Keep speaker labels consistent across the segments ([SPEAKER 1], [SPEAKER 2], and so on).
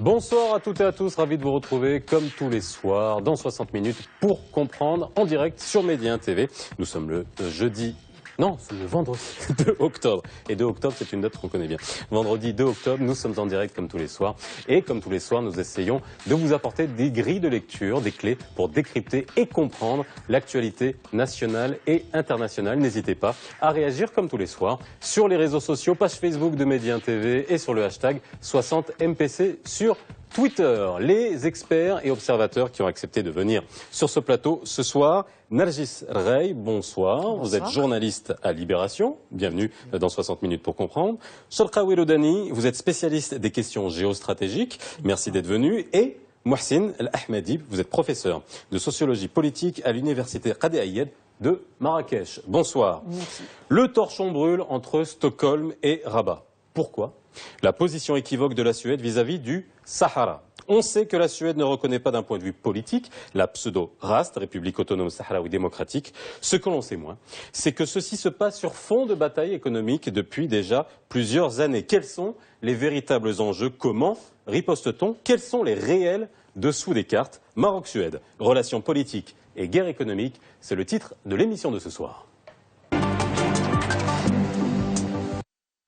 [SPEAKER 1] Bonsoir à toutes et à tous, ravi de vous retrouver comme tous les soirs dans 60 minutes pour comprendre en direct sur Média TV. Nous sommes le jeudi, non, c'est le vendredi 2 octobre. Et 2 octobre, c'est une date qu'on connaît bien. Vendredi 2 octobre, nous sommes en direct comme tous les soirs. Et comme tous les soirs, nous essayons de vous apporter des grilles de lecture, des clés pour décrypter et comprendre l'actualité nationale et internationale. N'hésitez pas à réagir comme tous les soirs sur les réseaux sociaux, page Facebook de Média TV et sur le hashtag 60MPC sur Twitter. Les experts et observateurs qui ont accepté de venir sur ce plateau ce soir. Nargis Rey, bonsoir.
[SPEAKER 2] Bonsoir.
[SPEAKER 1] Vous êtes journaliste à Libération. Bienvenue dans 60 minutes pour comprendre. Sholkawi Lodani, vous êtes spécialiste des questions géostratégiques. Merci d'être venu. Et Mohsin El Ahmadi, vous êtes professeur de sociologie politique à l'université Qadi Ayed de Marrakech. Bonsoir.
[SPEAKER 2] Merci.
[SPEAKER 1] Le torchon brûle entre Stockholm et Rabat. Pourquoi? La position équivoque de la Suède vis-à-vis du Sahara. On sait que la Suède ne reconnaît pas d'un point de vue politique la pseudo-RAST, République autonome sahraoui démocratique. Ce que l'on sait moins, c'est que ceci se passe sur fond de bataille économique depuis déjà plusieurs années. Quels sont les véritables enjeux? Comment riposte-t-on? Quels sont les réels dessous des cartes? Maroc-Suède, relations politiques et guerre économique, c'est le titre de l'émission de ce soir.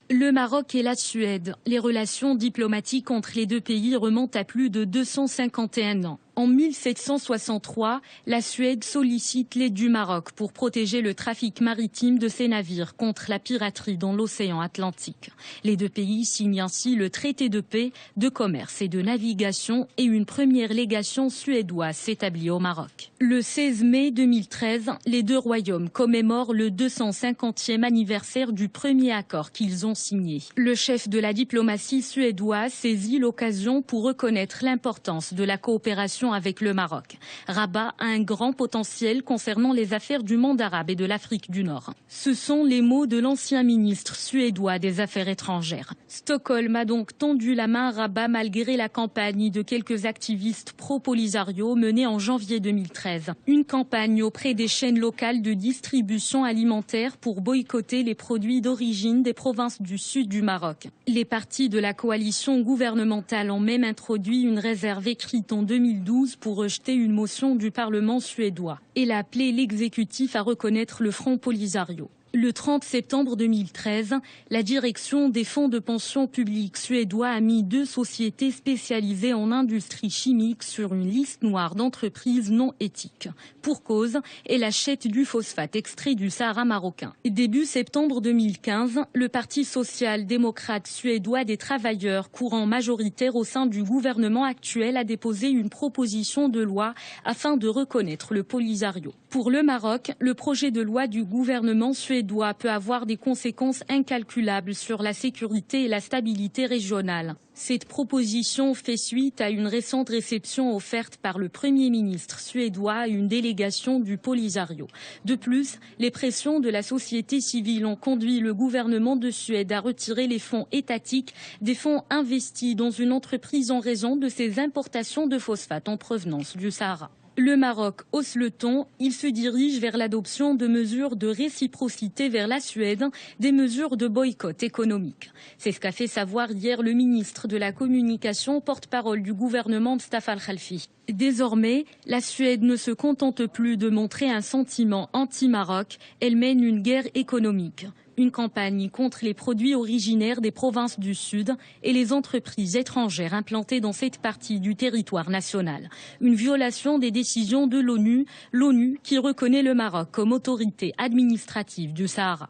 [SPEAKER 3] Le Maroc et la Suède. Les relations diplomatiques entre les deux pays remontent à plus de 251 ans. En 1763, la Suède sollicite l'aide du Maroc pour protéger le trafic maritime de ses navires contre la piraterie dans l'océan Atlantique. Les deux pays signent ainsi le traité de paix, de commerce et de navigation et une première légation suédoise s'établit au Maroc. Le 16 mai 2013, les deux royaumes commémorent le 250e anniversaire du premier accord qu'ils ont signé. Le chef de la diplomatie suédoise saisit l'occasion pour reconnaître l'importance de la coopération avec le Maroc. Rabat a un grand potentiel concernant les affaires du monde arabe et de l'Afrique du Nord. Ce sont les mots de l'ancien ministre suédois des Affaires étrangères. Stockholm a donc tendu la main à Rabat malgré la campagne de quelques activistes pro-Polisario menée en janvier 2013. Une campagne auprès des chaînes locales de distribution alimentaire pour boycotter les produits d'origine des provinces du sud du Maroc. Les partis de la coalition gouvernementale ont même introduit une réserve écrite en 2012 pour rejeter une motion du Parlement suédois. Elle a appelé l'exécutif à reconnaître le Front Polisario. Le 30 septembre 2013, la direction des fonds de pension publics suédois a mis deux sociétés spécialisées en industrie chimique sur une liste noire d'entreprises non éthiques. Pour cause, elle achète du phosphate extrait du Sahara marocain. Début septembre 2015, le Parti social-démocrate suédois des travailleurs, courant majoritaire au sein du gouvernement actuel, a déposé une proposition de loi afin de reconnaître le Polisario. Pour le Maroc, le projet de loi du gouvernement suédois peut avoir des conséquences incalculables sur la sécurité et la stabilité régionale. Cette proposition fait suite à une récente réception offerte par le Premier ministre suédois à une délégation du Polisario. De plus, les pressions de la société civile ont conduit le gouvernement de Suède à retirer les fonds étatiques des fonds investis dans une entreprise en raison de ses importations de phosphate en provenance du Sahara. Le Maroc hausse le ton, il se dirige vers l'adoption de mesures de réciprocité vers la Suède, des mesures de boycott économique. C'est ce qu'a fait savoir hier le ministre de la Communication, porte-parole du gouvernement Mustafa Al-Khalfi. Désormais, la Suède ne se contente plus de montrer un sentiment anti-Maroc, elle mène une guerre économique. Une campagne contre les produits originaires des provinces du Sud et les entreprises étrangères implantées dans cette partie du territoire national. Une violation des décisions de l'ONU qui reconnaît le Maroc comme autorité administrative du Sahara.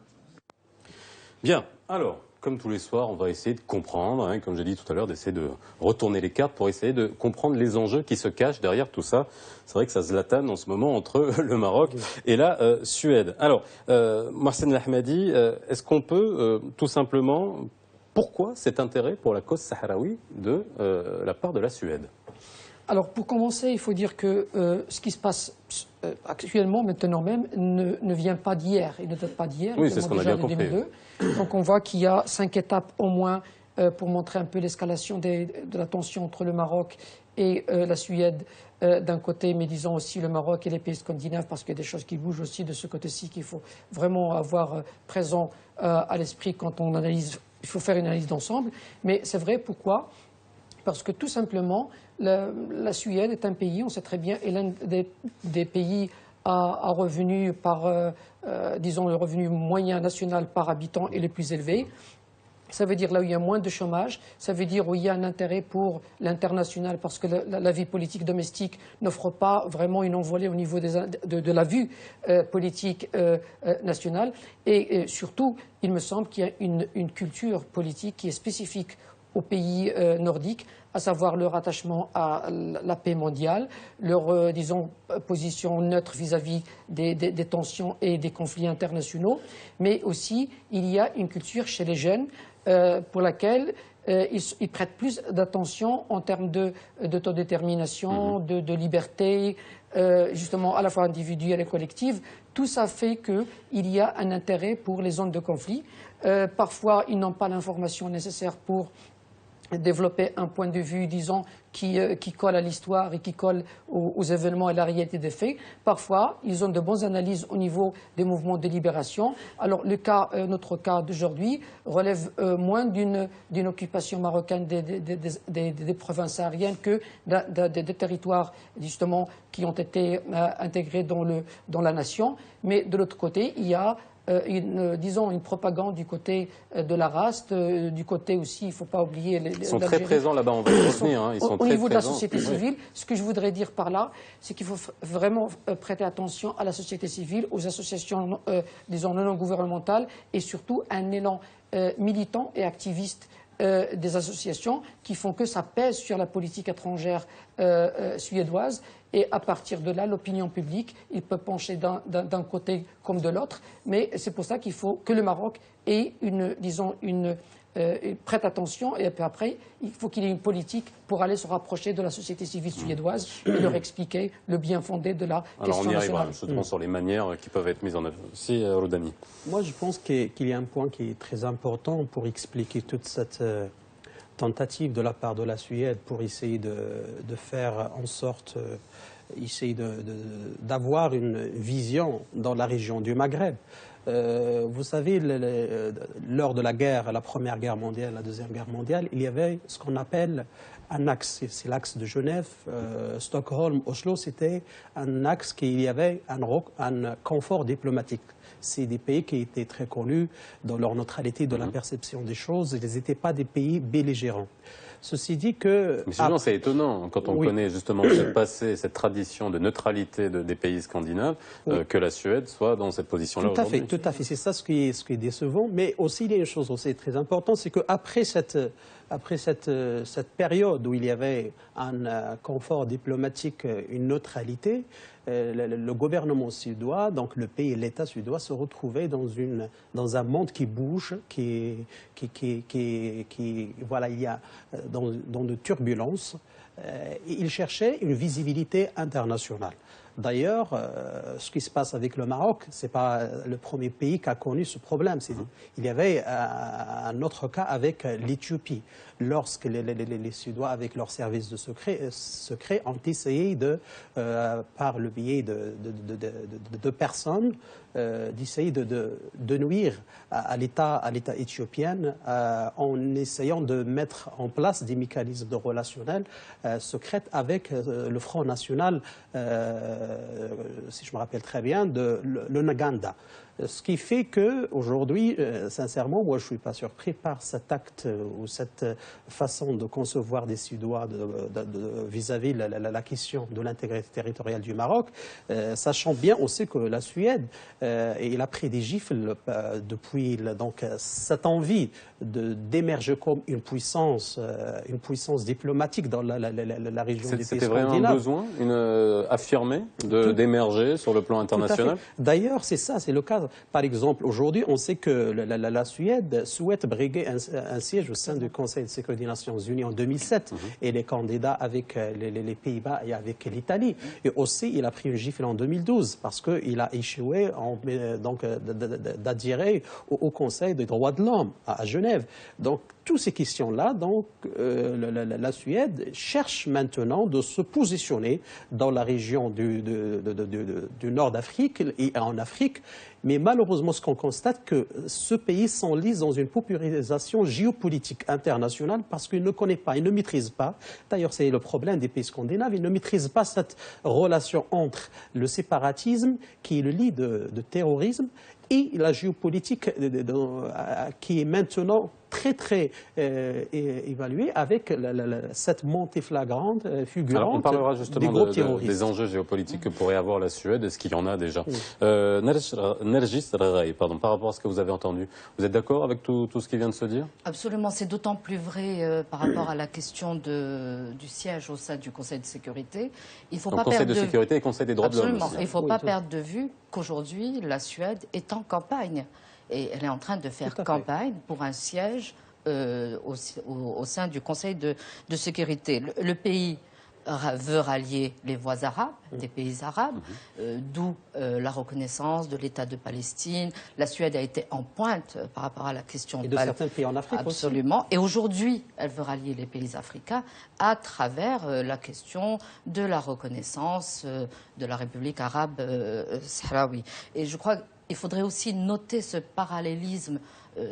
[SPEAKER 1] Bien, alors, comme tous les soirs, on va essayer de comprendre, comme j'ai dit tout à l'heure, d'essayer de retourner les cartes pour essayer de comprendre les enjeux qui se cachent derrière tout ça. C'est vrai que ça zlatane en ce moment entre le Maroc et la Suède. Alors, Mohsen El Ahmadi, est-ce qu'on peut tout simplement, pourquoi cet intérêt pour la cause sahraoui de la part de la Suède?
[SPEAKER 2] Alors, pour commencer, il faut dire que ce qui se passe actuellement, maintenant même, ne vient pas d'hier. Il ne date pas d'hier,
[SPEAKER 1] oui, c'est ce qu'on a bien compris.
[SPEAKER 2] 2002. Donc, on voit qu'il y a 5 étapes au moins pour montrer un peu l'escalation de la tension entre le Maroc et la Suède d'un côté, mais disons aussi le Maroc et les pays scandinaves, parce qu'il y a des choses qui bougent aussi de ce côté-ci qu'il faut vraiment avoir présent à l'esprit quand on analyse. Il faut faire une analyse d'ensemble. Mais c'est vrai, pourquoi? Parce que tout simplement, la Suède est un pays, on sait très bien, est l'un des pays à revenu disons, le revenu moyen national par habitant est le plus élevé. Ça veut dire là où il y a moins de chômage, ça veut dire où il y a un intérêt pour l'international parce que la vie politique domestique n'offre pas vraiment une envolée au niveau de la vue politique nationale. Et surtout, il me semble qu'il y a une culture politique qui est spécifique aux pays nordiques, à savoir leur attachement à la paix mondiale, leur, disons, position neutre vis-à-vis des tensions et des conflits internationaux. Mais aussi, il y a une culture chez les jeunes pour laquelle ils prêtent plus d'attention en termes d'autodétermination, de liberté, justement à la fois individuelle et collective. Tout ça fait qu'il y a un intérêt pour les zones de conflit. Parfois, ils n'ont pas l'information nécessaire pour développer un point de vue, disons, qui colle à l'histoire et qui colle aux événements et à la réalité des faits. Parfois, ils ont de bonnes analyses au niveau des mouvements de libération. Alors, notre cas d'aujourd'hui relève moins d'une occupation marocaine des provinces sahariennes que des territoires, justement, qui ont été intégrés dans la nation. Mais de l'autre côté, il y a disons une propagande du côté de la race, du côté aussi, il ne faut pas oublier...
[SPEAKER 1] Ils sont très présents là-bas, on va y revenir. Ils sont
[SPEAKER 2] au niveau
[SPEAKER 1] présents.
[SPEAKER 2] de la société civile, ce que je voudrais dire par là, c'est qu'il faut vraiment prêter attention à la société civile, aux associations, disons, non gouvernementales, et surtout un élan militant et activiste des associations qui font que ça pèse sur la politique étrangère suédoise. Et à partir de là, l'opinion publique, il peut pencher d'un côté comme de l'autre. Mais c'est pour ça qu'il faut que le Maroc ait prête attention. Et puis après, il faut qu'il ait une politique pour aller se rapprocher de la société civile suédoise et leur expliquer le bien fondé de la question nationale. Alors on y arrivera
[SPEAKER 1] justement sur les manières qui peuvent être mises en œuvre. Si, Rodani.
[SPEAKER 4] Moi, je pense qu'il y a un point qui est très important pour expliquer toute cette tentative de la part de la Suède pour essayer de faire en sorte... essayer d'avoir une vision dans la région du Maghreb. Vous savez, lors de la guerre, la Première Guerre mondiale, la Deuxième Guerre mondiale, il y avait ce qu'on appelle un axe. C'est l'axe de Genève, Stockholm, Oslo. C'était un axe qui y avait un confort diplomatique. C'est des pays qui étaient très connus dans leur neutralité, dans la perception des choses. Ils n'étaient pas des pays belligérants. Ceci dit que...
[SPEAKER 1] Mais sinon, c'est étonnant, quand on connaît justement ce passé, cette tradition de neutralité des pays scandinaves, que la Suède soit dans cette position-là aujourd'hui.
[SPEAKER 4] Tout à fait. C'est ça ce qui est décevant. Mais aussi, il y a une chose aussi très importante, c'est qu'après cette période où il y avait un confort diplomatique, une neutralité, le gouvernement suédois, donc le pays et l'État suédois, se retrouvaient dans un monde qui bouge, voilà, il y a dans de turbulences. Il cherchait une visibilité internationale. D'ailleurs, ce qui se passe avec le Maroc, ce n'est pas le premier pays qui a connu ce problème. Il y avait un autre cas avec l'Éthiopie, lorsque les Suédois, avec leurs services de secret, ont essayé par le biais de personnes, d'essayer de nuire à l'État éthiopien en essayant de mettre en place des mécanismes de relationnel secrets avec le Front National, si je me rappelle très bien, le Naganda. Ce qui fait qu'aujourd'hui, sincèrement, moi je ne suis pas surpris par cet acte ou cette façon de concevoir des Suédois vis-à-vis la question de l'intégrité territoriale du Maroc, sachant bien aussi que la Suède, il a pris des gifles depuis cette envie d'émerger comme une puissance diplomatique dans la région des pays scandinaves.
[SPEAKER 1] C'était vraiment un besoin affirmé d'émerger sur le plan international?
[SPEAKER 4] D'ailleurs, c'est ça, c'est le cas. Par exemple, aujourd'hui, on sait que la Suède souhaite briguer un siège au sein du Conseil de sécurité des Nations Unies en 2007. Et les candidats avec les Pays-Bas et avec l'Italie. Et aussi, il a pris une gifle en 2012 parce qu'il a échoué d'adhérer au Conseil des droits de l'homme à Genève. Donc, toutes ces questions-là, donc, la Suède cherche maintenant de se positionner dans la région du nord d'Afrique et en Afrique. Mais malheureusement, ce qu'on constate, que ce pays s'enlise dans une polarisation géopolitique internationale parce qu'il ne connaît pas, il ne maîtrise pas. D'ailleurs, c'est le problème des pays scandinaves. Il ne maîtrise pas cette relation entre le séparatisme, qui le lie de terrorisme, et la géopolitique qui est maintenant très évaluée avec cette montée flagrante, fulgurante.
[SPEAKER 1] Alors, on parlera
[SPEAKER 4] des
[SPEAKER 1] justement
[SPEAKER 4] groupes terroristes.
[SPEAKER 1] des enjeux géopolitiques que pourrait avoir la Suède. Est-ce qu'il y en a déjà? Nergis Raray, pardon, par rapport à ce que vous avez entendu, vous êtes d'accord avec tout ce qui vient de se dire?
[SPEAKER 5] Absolument, c'est d'autant plus vrai par rapport à la question du siège au sein du Conseil de sécurité. Il faut pas
[SPEAKER 1] Conseil
[SPEAKER 5] perdre
[SPEAKER 1] de sécurité et Conseil des droits de l'homme.
[SPEAKER 5] Absolument, il ne faut pas perdre de vue qu'aujourd'hui, la Suède est en campagne. Et elle est en train de faire campagne pour un siège au sein du Conseil de sécurité. Le pays veut rallier les voies arabes, des pays arabes, d'où la reconnaissance de l'État de Palestine. La Suède a été en pointe par rapport à la question
[SPEAKER 4] de certains pays en Afrique aussi.
[SPEAKER 5] Absolument. Et aujourd'hui, elle veut rallier les pays africains à travers la question de la reconnaissance de la République arabe sahraoui. Et je crois qu'il faudrait aussi noter ce parallélisme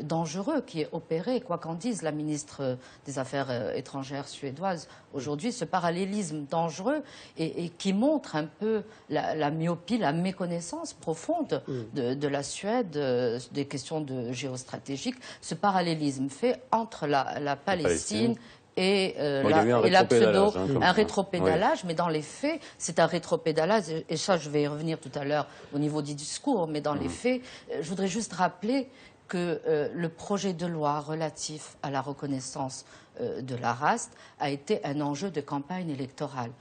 [SPEAKER 5] dangereux qui est opéré, quoi qu'en dise la ministre des Affaires étrangères suédoise aujourd'hui, ce parallélisme dangereux et qui montre un peu la myopie, la méconnaissance profonde de la Suède des questions géostratégiques, ce parallélisme fait entre la Palestine et la pseudo, un rétropédalage, mais dans les faits, c'est un rétropédalage, et ça je vais y revenir tout à l'heure au niveau du discours, mais dans les faits, je voudrais juste rappeler que le projet de loi relatif à la reconnaissance de la race a été un enjeu de campagne électorale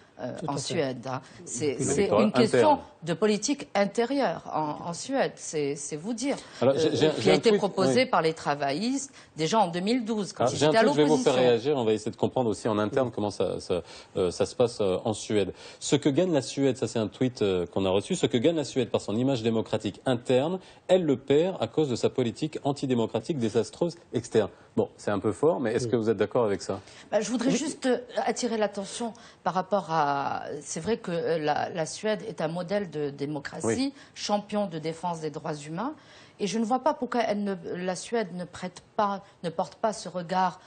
[SPEAKER 5] en Suède. Hein. C'est une question de politique intérieure en Suède, c'est vous dire. Alors, qui a été proposé par les travaillistes déjà en 2012, quand ils étaient à l'opposition.
[SPEAKER 1] Je vais vous faire réagir, on va essayer de comprendre aussi en interne comment ça se passe en Suède. Ce que gagne la Suède, ça c'est un tweet qu'on a reçu, ce que gagne la Suède par son image démocratique interne, elle le perd à cause de sa politique antidémocratique désastreuse externe. Bon, c'est un peu fort, mais est-ce que vous êtes d'accord avec ça?
[SPEAKER 5] Je voudrais juste attirer l'attention par rapport à... C'est vrai que la Suède est un modèle de démocratie, champion de défense des droits humains, et je ne vois pas pourquoi la Suède ne porte pas ce regard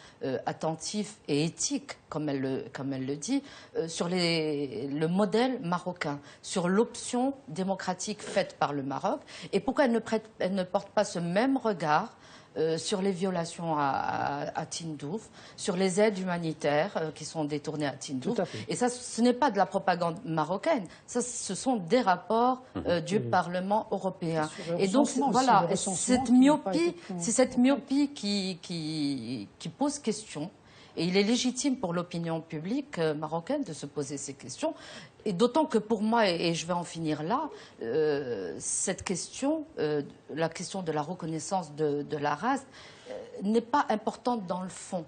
[SPEAKER 5] attentif et éthique, comme elle le dit, sur le modèle marocain, sur l'option démocratique faite par le Maroc, et pourquoi elle ne porte pas ce même regard sur les violations à Tindouf, sur les aides humanitaires qui sont détournées à Tindouf. Et ça, ce n'est pas de la propagande marocaine, ça, ce sont des rapports du Parlement européen. Et donc, voilà, c'est cette myopie qui pose question. Et il est légitime pour l'opinion publique marocaine de se poser ces questions. Et d'autant que pour moi, et je vais en finir là, cette question, la question de la reconnaissance de la race, n'est pas importante dans le fond.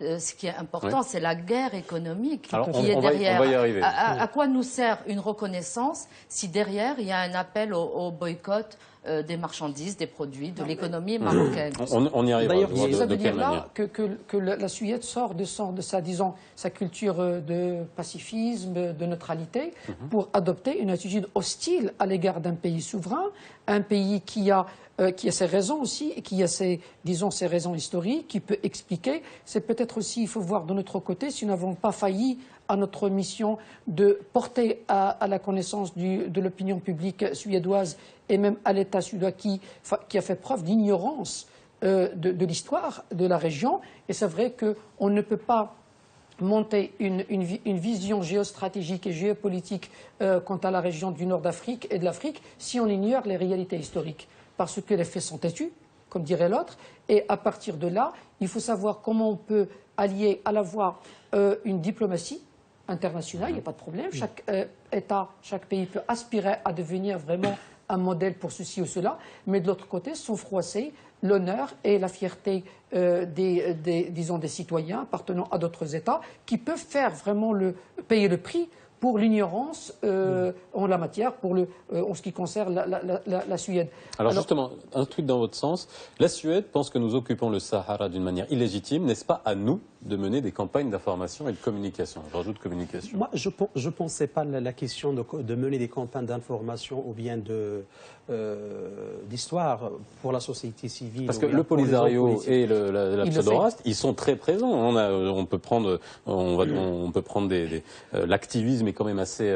[SPEAKER 5] Ce qui est important, c'est la guerre économique qui est derrière.
[SPEAKER 1] On va y arriver.
[SPEAKER 5] À quoi nous sert une reconnaissance si derrière, il y a un appel au boycott des marchandises, des produits, de l'économie marocaine?
[SPEAKER 1] On y arrive.
[SPEAKER 2] D'ailleurs, ça veut dire là que la Suède sort de sa culture de pacifisme, de neutralité, pour adopter une attitude hostile à l'égard d'un pays souverain, un pays qui a ses raisons aussi, et qui a ses raisons historiques, qui peut expliquer. C'est peut-être aussi, il faut voir de notre côté, si nous n'avons pas failli à notre mission de porter à la connaissance de l'opinion publique suédoise et même à l'État suédois qui a fait preuve d'ignorance de l'histoire de la région. Et c'est vrai qu'on ne peut pas monter une vision géostratégique et géopolitique quant à la région du nord d'Afrique et de l'Afrique si on ignore les réalités historiques. Parce que les faits sont têtus, comme dirait l'autre, et à partir de là, il faut savoir comment on peut allier à la fois une diplomatie internationale, il n'y a pas de problème, chaque État, chaque pays peut aspirer à devenir vraiment un modèle pour ceci ou cela, mais de l'autre côté sont froissés l'honneur et la fierté disons des citoyens appartenant à d'autres États qui peuvent faire vraiment payer le prix pour l'ignorance en la matière, en ce qui concerne la Suède.
[SPEAKER 1] Alors justement, un truc dans votre sens, la Suède pense que nous occupons le Sahara d'une manière illégitime. N'est-ce pas à nous de mener des campagnes d'information et de communication? Je rajoute communication.
[SPEAKER 4] Moi, je ne pensais pas la question de mener des campagnes d'information ou bien d'histoire pour la société civile.
[SPEAKER 1] Parce que le Polisario et la pseudo-raste, ils sont très présents. On peut prendre, l'activisme est quand même assez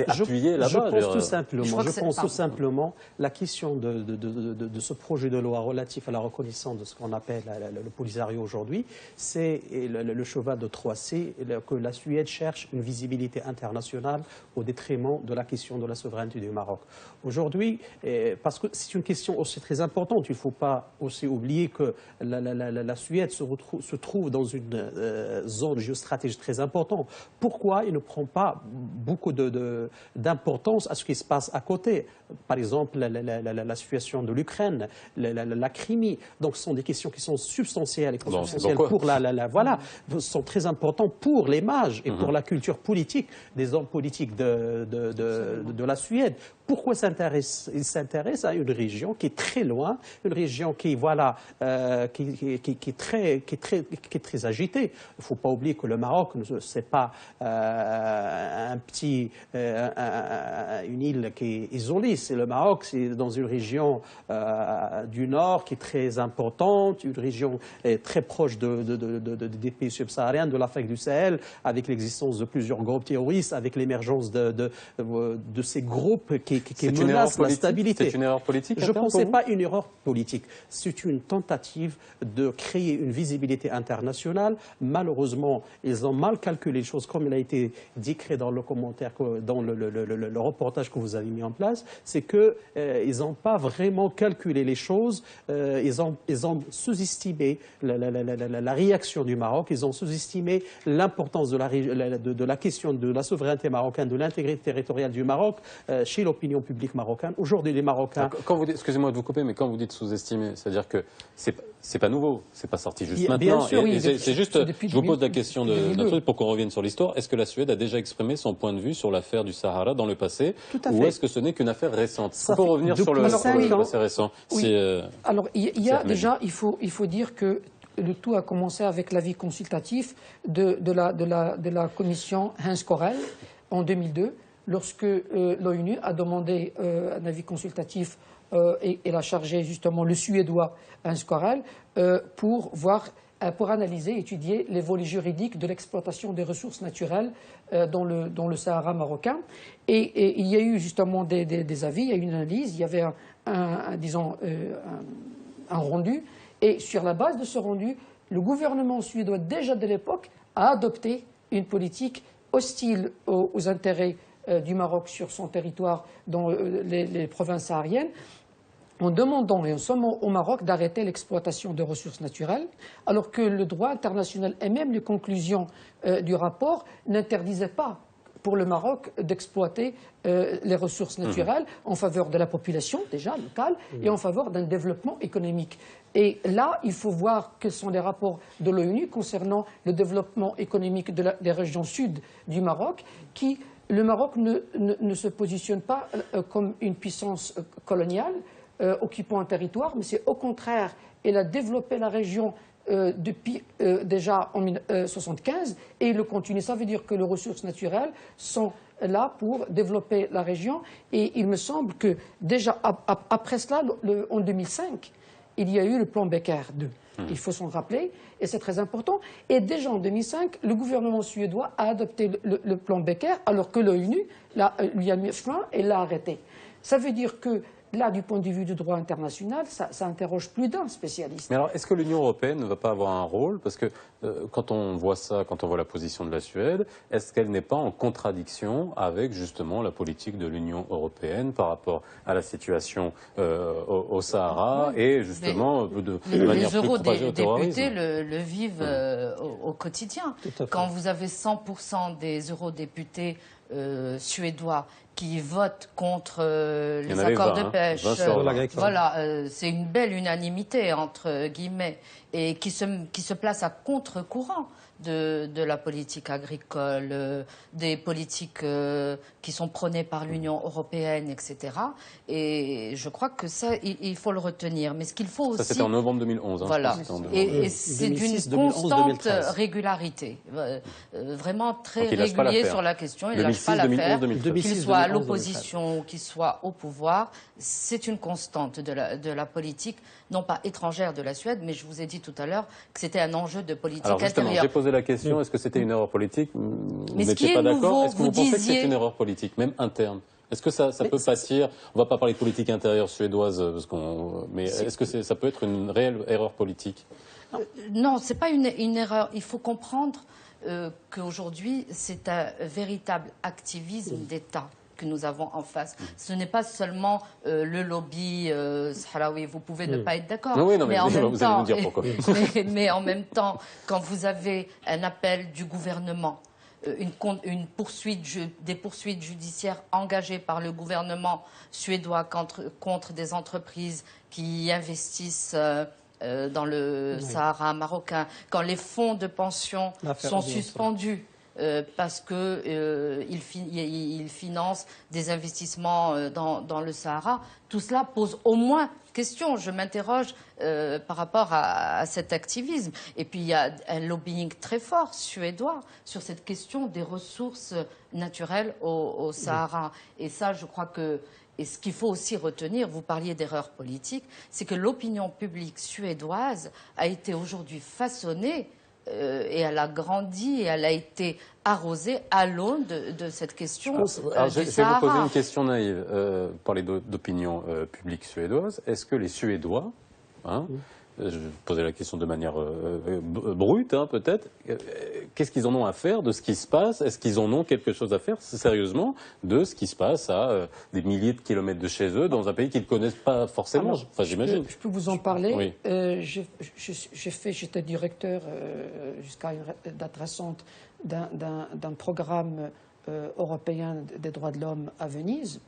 [SPEAKER 1] appuyé là-bas.
[SPEAKER 4] Je pense tout simplement la question de ce projet de loi relatif à la reconnaissance de ce qu'on appelle le Polisario aujourd'hui, c'est le cheval de Troie, c'est que la Suède cherche une visibilité internationale au détriment de la question de la souveraineté du Maroc. Aujourd'hui, parce que c'est une question aussi très importante, il ne faut pas aussi oublier que la Suède se trouve dans une zone géostratégique très importante. Pourquoi il ne prend pas beaucoup d'importance à ce qui se passe à côté? Par exemple, la situation de l'Ukraine, la Crimée. Donc, ce sont des questions qui sont substantielles et consubstantielles pour voilà, sont très importantes pour l'image et pour la culture politique des hommes politiques de la Suède. Pourquoi il s'intéresse à une région qui est très loin, une région qui est très agitée. Il ne faut pas oublier que le Maroc, ce n'est pas une île qui est isolée. C'est le Maroc, c'est dans une région du nord qui est très importante, une région très proche des pays subsahariens, de l'Afrique du Sahel, avec l'existence de plusieurs groupes terroristes, avec l'émergence de ces groupes qui menacent la stabilité.
[SPEAKER 1] C'est une erreur politique?
[SPEAKER 4] Je ne pensais pas une erreur politique. C'est une tentative de créer une visibilité internationale. Malheureusement, ils ont mal calculé les choses, comme il a été décrit dans le commentaire, dans le reportage que vous avez mis en place. C'est qu'ils n'ont pas vraiment calculé les choses. Ils ont sous-estimé la réaction du Maroc. Ils ont sous-estimé l'importance de la question de la souveraineté marocaine, de l'intégrité territoriale du Maroc chez l'opinion publique marocaine. Aujourd'hui, les Marocains...
[SPEAKER 1] Excusez-moi de vous couper, mais quand vous dites sous-estimer, c'est-à-dire que c'est pas nouveau, c'est pas sorti juste maintenant.
[SPEAKER 4] Bien sûr,
[SPEAKER 1] c'est juste, je vous pose la question d'un truc pour qu'on revienne sur l'histoire. Est-ce que la Suède a déjà exprimé son point de vue sur l'affaire du Sahara dans le passé, ou est-ce que ce n'est qu'une affaire récente? Pour revenir sur le passé récent.
[SPEAKER 2] Alors, il y a déjà, il faut dire que le tout a commencé avec l'avis consultatif de la commission Hans Corell en 2002, lorsque l'ONU a demandé un avis consultatif et elle a chargé justement le Suédois Hans Corell pour analyser, étudier les volets juridiques de l'exploitation des ressources naturelles dans le Sahara marocain. Et il y a eu justement des avis, il y a eu une analyse, il y avait un rendu. Et sur la base de ce rendu, le gouvernement suédois, déjà de l'époque, a adopté une politique hostile aux intérêts du Maroc sur son territoire dans les provinces sahariennes, en demandant et en sommant au Maroc d'arrêter l'exploitation de ressources naturelles, alors que le droit international et même les conclusions du rapport n'interdisaient pas pour le Maroc d'exploiter les ressources naturelles en faveur de la population, déjà locale, et en faveur d'un développement économique. Et là, il faut voir quels sont les rapports de l'ONU concernant le développement économique des régions sud du Maroc, qui, le Maroc ne se positionne pas comme une puissance coloniale occupant un territoire, mais c'est au contraire, elle a développé la région depuis déjà en 1975 et il le continue. Ça veut dire que les ressources naturelles sont là pour développer la région et il me semble que déjà après cela, en 2005, il y a eu le plan Becker 2. Il faut s'en rappeler et c'est très important. Et déjà en 2005, le gouvernement suédois a adopté le plan Becker alors que l'ONU lui a mis fin et l'a arrêté. Ça veut dire que là, du point de vue du droit international, ça interroge plus d'un spécialiste.
[SPEAKER 1] Mais alors, est-ce que l'Union européenne ne va pas avoir un rôle? Parce que quand on voit ça, quand on voit la position de la Suède, est-ce qu'elle n'est pas en contradiction avec justement la politique de l'Union européenne par rapport à la situation au Sahara et justement de manière plus propagée au terrorisme?
[SPEAKER 5] Les eurodéputés le vivent au quotidien. Quand vous avez 100% des eurodéputés suédois qui votent contre les accords de pêche. Voilà, c'est une belle unanimité, entre guillemets, et qui se place à contre-courant de la politique agricole, des politiques qui sont prônées par l'Union européenne, etc. Et je crois que ça, il faut le retenir. Mais ce qu'il faut aussi...
[SPEAKER 1] Ça, c'était en novembre 2011. Hein,
[SPEAKER 5] voilà. Et c'est d'une
[SPEAKER 4] 2006, 2011,
[SPEAKER 5] constante
[SPEAKER 4] 2013.
[SPEAKER 5] régularité. Vraiment très
[SPEAKER 1] Donc, il lâche pas
[SPEAKER 5] régulier
[SPEAKER 1] l'affaire.
[SPEAKER 5] sur la question. Il ne
[SPEAKER 1] 2006,
[SPEAKER 5] lâche pas l'affaire.
[SPEAKER 1] 2011,
[SPEAKER 5] Qu'il soit à
[SPEAKER 4] 2011,
[SPEAKER 5] l'opposition ou qu'il soit au pouvoir, c'est une constante de la politique, non pas étrangère de la Suède, mais je vous ai dit tout à l'heure que c'était un enjeu de politique
[SPEAKER 1] Alors justement,
[SPEAKER 5] intérieure.
[SPEAKER 1] j'ai posé la question, est-ce que c'était une erreur politique?
[SPEAKER 5] Mais ce qui
[SPEAKER 1] n'étiez
[SPEAKER 5] est
[SPEAKER 1] pas
[SPEAKER 5] nouveau,
[SPEAKER 1] d'accord. Est-ce que
[SPEAKER 5] vous
[SPEAKER 1] vous pensez que c'est
[SPEAKER 5] disiez-
[SPEAKER 1] une erreur politique, même interne? Est-ce que ça peut pâtir? On ne va pas parler de politique intérieure suédoise, mais est-ce que ça peut être une réelle erreur politique?
[SPEAKER 5] Non, ce n'est pas une erreur. Il faut comprendre qu'aujourd'hui, c'est un véritable activisme d'État que nous avons en face. Ce n'est pas seulement le lobby sahraoui. Vous pouvez ne pas être d'accord.
[SPEAKER 1] Oui, non, mais
[SPEAKER 5] en même
[SPEAKER 1] vous
[SPEAKER 5] temps,
[SPEAKER 1] allez nous dire pourquoi.
[SPEAKER 5] mais en même temps, quand vous avez un appel du gouvernement, une poursuite, des poursuites judiciaires engagées par le gouvernement suédois contre des entreprises qui investissent dans le Sahara marocain, quand les fonds de pension sont suspendus parce qu'ils financent des investissements dans le Sahara, tout cela pose au moins question. Je m'interroge par rapport à cet activisme. Et puis il y a un lobbying très fort suédois sur cette question des ressources naturelles au Sahara. Et ça, je crois que... Et ce qu'il faut aussi retenir, vous parliez d'erreurs politiques, c'est que l'opinion publique suédoise a été aujourd'hui façonnée et elle a grandi et elle a été arrosée à l'aune de cette question du Sahara.
[SPEAKER 1] Je vais vous poser une question naïve. Parler d'opinion publique suédoise. Est-ce que les Suédois, je posais la question de manière brute, peut-être, qu'est-ce qu'ils en ont à faire de ce qui se passe? Est-ce qu'ils en ont quelque chose à faire, sérieusement, de ce qui se passe à des milliers de kilomètres de chez eux, dans un pays qu'ils ne connaissent pas forcément?
[SPEAKER 2] Alors,
[SPEAKER 1] Enfin, j'imagine.
[SPEAKER 2] Je peux vous en parler.
[SPEAKER 1] Oui.
[SPEAKER 2] J'étais directeur jusqu'à une date récente d'un programme européen des droits de l'homme à Venise,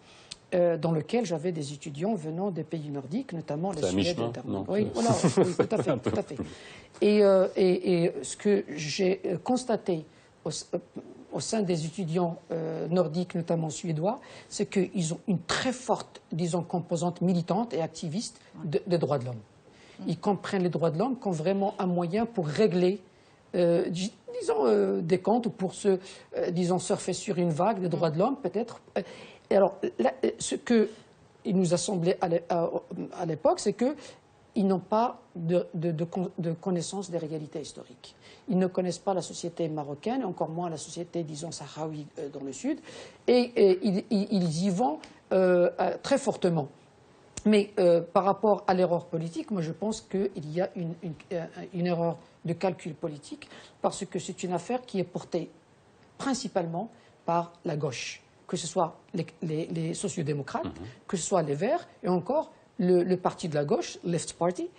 [SPEAKER 2] dans lequel j'avais des étudiants venant des pays nordiques, notamment la Suède. Oui, voilà, oui, tout à fait, tout à fait. Et ce que j'ai constaté au sein des étudiants nordiques, notamment suédois, c'est qu'ils ont une très forte, disons, composante militante et activiste des droits de l'homme. Ils comprennent les droits de l'homme comme vraiment un moyen pour régler, disons, des comptes, ou pour disons, surfer sur une vague des droits de l'homme, peut-être. Et alors, là, ce qu'il nous a semblé à l'époque, c'est qu'ils n'ont pas de connaissance des réalités historiques. Ils ne connaissent pas la société marocaine, encore moins la société, disons, sahraoui dans le sud, et ils y vont très fortement. Mais par rapport à l'erreur politique, moi je pense qu'il y a une erreur de calcul politique, parce que c'est une affaire qui est portée principalement par la gauche, que ce soit les sociodémocrates, que ce soit les Verts, et encore le parti de la gauche, Left Party,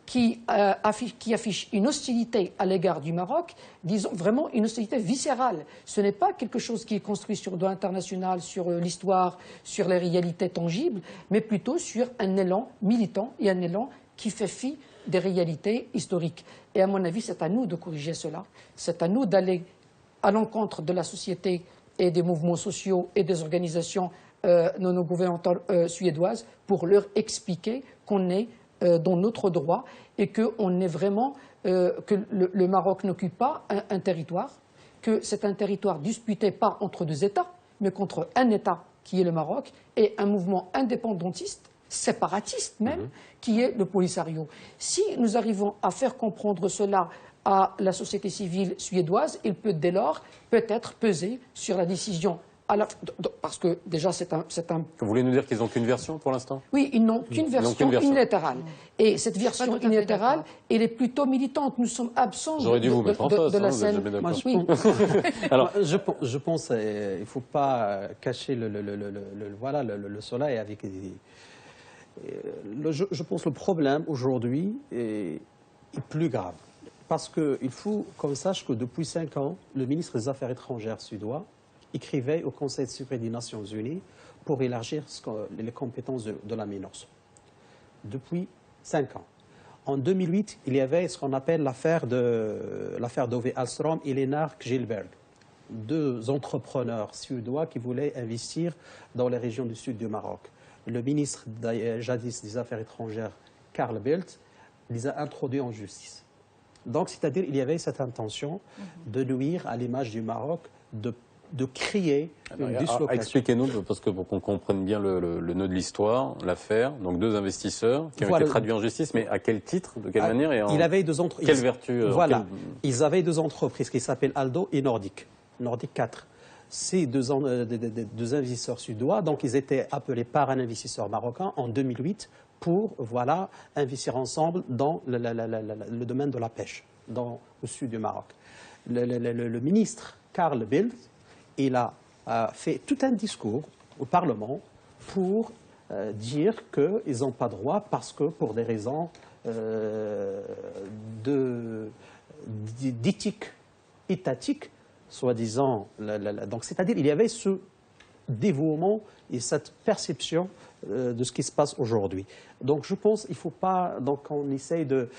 [SPEAKER 2] qui affiche une hostilité à l'égard du Maroc, disons vraiment une hostilité viscérale. Ce n'est pas quelque chose qui est construit sur le droit international, sur l'histoire, sur les réalités tangibles, mais plutôt sur un élan militant et un élan qui fait fi des réalités historiques. Et à mon avis, c'est à nous de corriger cela. C'est à nous d'aller à l'encontre de la société et des mouvements sociaux et des organisations non gouvernementales suédoises pour leur expliquer qu'on est dans notre droit et qu'on est vraiment, que le Maroc n'occupe pas un territoire, que c'est un territoire disputé pas entre deux États, mais contre un État qui est le Maroc et un mouvement indépendantiste, séparatiste même, qui est le Polisario. Si nous arrivons à faire comprendre cela à la société civile suédoise, il peut dès lors peut-être peser sur la décision. Parce que déjà c'est un...
[SPEAKER 1] Vous voulez nous dire qu'ils n'ont qu'une version pour l'instant?
[SPEAKER 2] Oui, ils n'ont qu'une version unilatérale. Et cette version unilatérale, elle est plutôt militante. Nous sommes absents de la scène.
[SPEAKER 4] Alors, je pense qu'il ne faut pas cacher le soleil avec... Je pense que le problème aujourd'hui est plus grave. Parce qu'il faut qu'on sache que depuis 5 ans, le ministre des Affaires étrangères suédois écrivait au Conseil de sécurité des Nations Unies pour élargir les compétences de la MINURSO. Depuis 5 ans. En 2008, il y avait ce qu'on appelle l'affaire d'Ove Alstrom et Lennart Gillberg, deux entrepreneurs suédois qui voulaient investir dans les régions du sud du Maroc. Le ministre jadis des Affaires étrangères, Carl Bildt, les a introduits en justice. Donc, c'est-à-dire qu'il y avait cette intention de nuire à l'image du Maroc, de créer une dislocation.
[SPEAKER 1] Expliquez-nous, parce que pour qu'on comprenne bien le nœud de l'histoire, l'affaire, donc deux investisseurs qui ont été traduits en justice, mais à quel titre, de quelle manière et
[SPEAKER 4] il avait
[SPEAKER 1] quelle vertu
[SPEAKER 4] Voilà, ils avaient deux entreprises qui s'appellent Aldo et Nordic 4. Ces deux investisseurs suédois, donc ils étaient appelés par un investisseur marocain en 2008 pour investir ensemble dans le domaine de la pêche, au sud du Maroc. Le ministre Carl Bildt, il a fait tout un discours au Parlement pour dire qu'ils n'ont pas droit parce que pour des raisons d'éthique étatique, soi-disant. Donc, c'est-à-dire il y avait ce dévouement et cette perception de ce qui se passe aujourd'hui. Donc je pense qu'il ne faut pas qu'on essaye de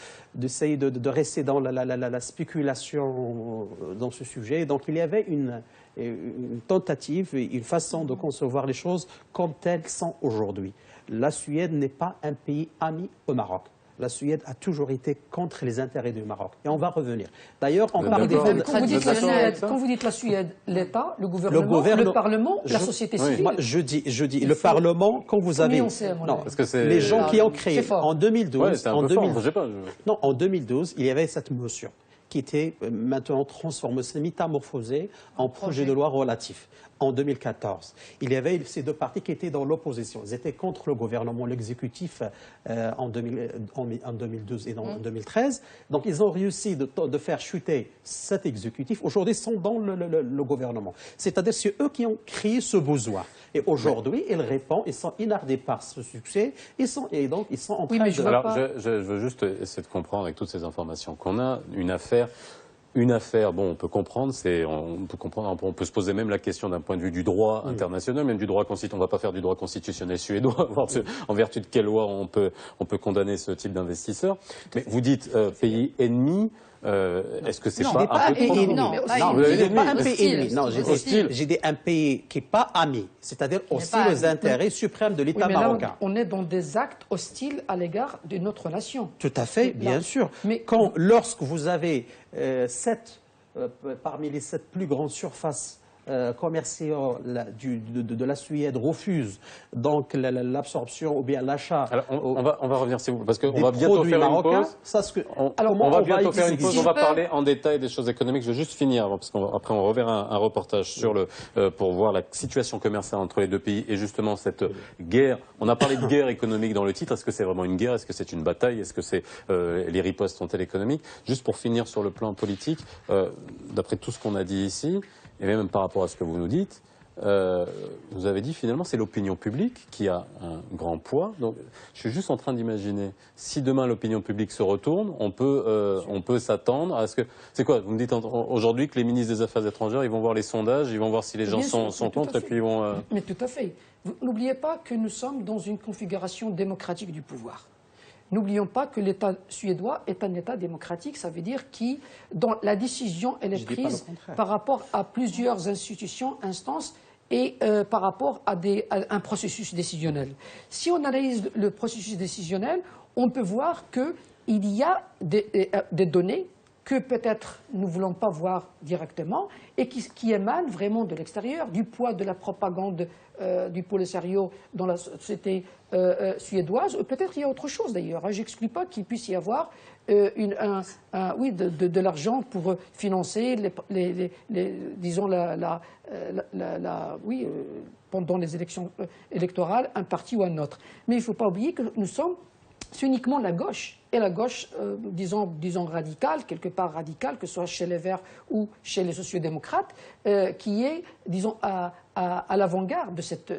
[SPEAKER 4] rester dans la spéculation dans ce sujet. Donc il y avait une tentative, une façon de concevoir les choses comme elles sont aujourd'hui. La Suède n'est pas un pays ami au Maroc. La Suède a toujours été contre les intérêts du Maroc. Et on va revenir. D'ailleurs, on parle des fonds.
[SPEAKER 2] Quand vous dites la Suède, l'État, le gouvernement, le Parlement, la société civile.
[SPEAKER 4] Moi, je dis le Parlement, quand vous avez...
[SPEAKER 2] Non,
[SPEAKER 1] parce que
[SPEAKER 4] les gens qui ont créé en 2012...
[SPEAKER 1] en
[SPEAKER 4] 2012, il y avait cette motion qui était maintenant transformée, métamorphosée en projet de loi relatif. En 2014, il y avait ces deux partis qui étaient dans l'opposition. Ils étaient contre le gouvernement, l'exécutif en 2012 et en 2013. Donc ils ont réussi de faire chuter cet exécutif. Aujourd'hui, ils sont dans le gouvernement. C'est-à-dire que c'est eux qui ont créé ce besoin. Et aujourd'hui, ils répondent, ils sont inardés par ce succès, et donc ils sont en train de...
[SPEAKER 1] Alors, je veux juste essayer de comprendre avec toutes ces informations qu'on a, une affaire, bon, on peut comprendre, on peut se poser même la question d'un point de vue du droit international, même du droit constitutionnel. On ne va pas faire du droit constitutionnel suédois, en vertu de quelle loi on peut condamner ce type d'investisseur. Mais vous dites pays ennemi. Est-ce que c'est pas un peu trop...
[SPEAKER 4] Non, pas un pays ennemi. Non, j'ai dit un pays qui n'est pas ami, c'est-à-dire aussi les intérêts suprêmes de l'État marocain.
[SPEAKER 2] On est dans des actes hostiles à l'égard de notre relation.
[SPEAKER 4] Tout à fait, bien sûr. Mais lorsque vous avez parmi les 7 plus grandes surfaces commerciales de la Suède refusent donc l'absorption ou bien l'achat.
[SPEAKER 1] Alors on va revenir si vous parce qu'on va bientôt faire une pause. On va bientôt faire une pause. On va parler en détail des choses économiques. Je vais juste finir parce qu'après on reverra un reportage sur pour voir la situation commerciale entre les deux pays et justement cette guerre. On a parlé de guerre économique dans le titre. Est-ce que c'est vraiment une guerre? Est-ce que c'est une bataille? Est-ce que les ripostes sont-elles économiques? Juste pour finir sur le plan politique, d'après tout ce qu'on a dit ici. Et même par rapport à ce que vous nous dites, vous avez dit finalement c'est l'opinion publique qui a un grand poids. Donc je suis juste en train d'imaginer si demain l'opinion publique se retourne, on peut s'attendre à ce que c'est quoi? Vous me dites aujourd'hui que les ministres des Affaires étrangères ils vont voir les sondages, ils vont voir si les gens sont contre et puis ils vont.
[SPEAKER 2] Mais tout à fait. N'oubliez pas que nous sommes dans une configuration démocratique du pouvoir. N'oublions pas que l'État suédois est un État démocratique, ça veut dire dont la décision elle est prise par rapport à plusieurs institutions, instances et par rapport à un processus décisionnel. Si on analyse le processus décisionnel, on peut voir qu'il y a des données que peut-être nous ne voulons pas voir directement et qui émanent vraiment de l'extérieur, du poids de la propagande du Polisario dans la société suédoise. Peut-être il y a autre chose d'ailleurs. Je n'exclus pas qu'il puisse y avoir de l'argent pour financer, disons, pendant les élections électorales, un parti ou un autre. Mais il ne faut pas oublier que c'est uniquement la gauche, et la gauche, disons radicale, quelque part radicale, que ce soit chez les Verts ou chez les sociodémocrates, qui est, disons, à l'avant-garde de cette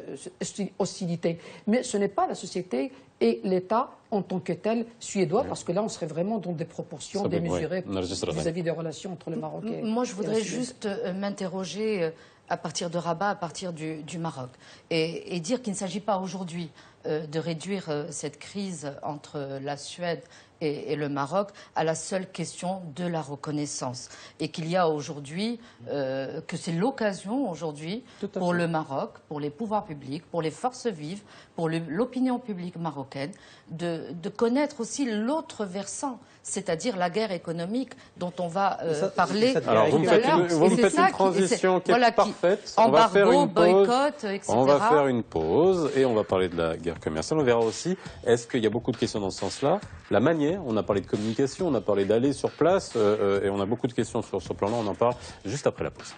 [SPEAKER 2] hostilité. Mais ce n'est pas la société et l'État en tant que tel suédois, parce que là, on serait vraiment dans des proportions démesurées vis-à-vis des relations entre le Maroc et
[SPEAKER 5] Moi, je voudrais juste m'interroger à partir de Rabat, à partir du Maroc, et dire qu'il ne s'agit pas aujourd'hui de réduire cette crise entre la Suède et le Maroc à la seule question de la reconnaissance. Et qu'il y a aujourd'hui, que c'est l'occasion aujourd'hui pour le Maroc, pour les pouvoirs publics, pour les forces vives, pour l'opinion publique marocaine, de connaître aussi l'autre versant, c'est-à-dire la guerre économique dont on va parler tout
[SPEAKER 1] Alors, vous me
[SPEAKER 5] à l'heure.
[SPEAKER 1] faites une transition qui est parfaite.
[SPEAKER 5] Embargo,
[SPEAKER 1] on va faire une pause.
[SPEAKER 5] boycott, etc.
[SPEAKER 1] On va faire une pause et on va parler de la guerre commerciale. On verra aussi, est-ce qu'il y a beaucoup de questions dans ce sens-là? La manière, on a parlé de communication, on a parlé d'aller sur place et on a beaucoup de questions sur ce plan-là. On en parle juste après la pause.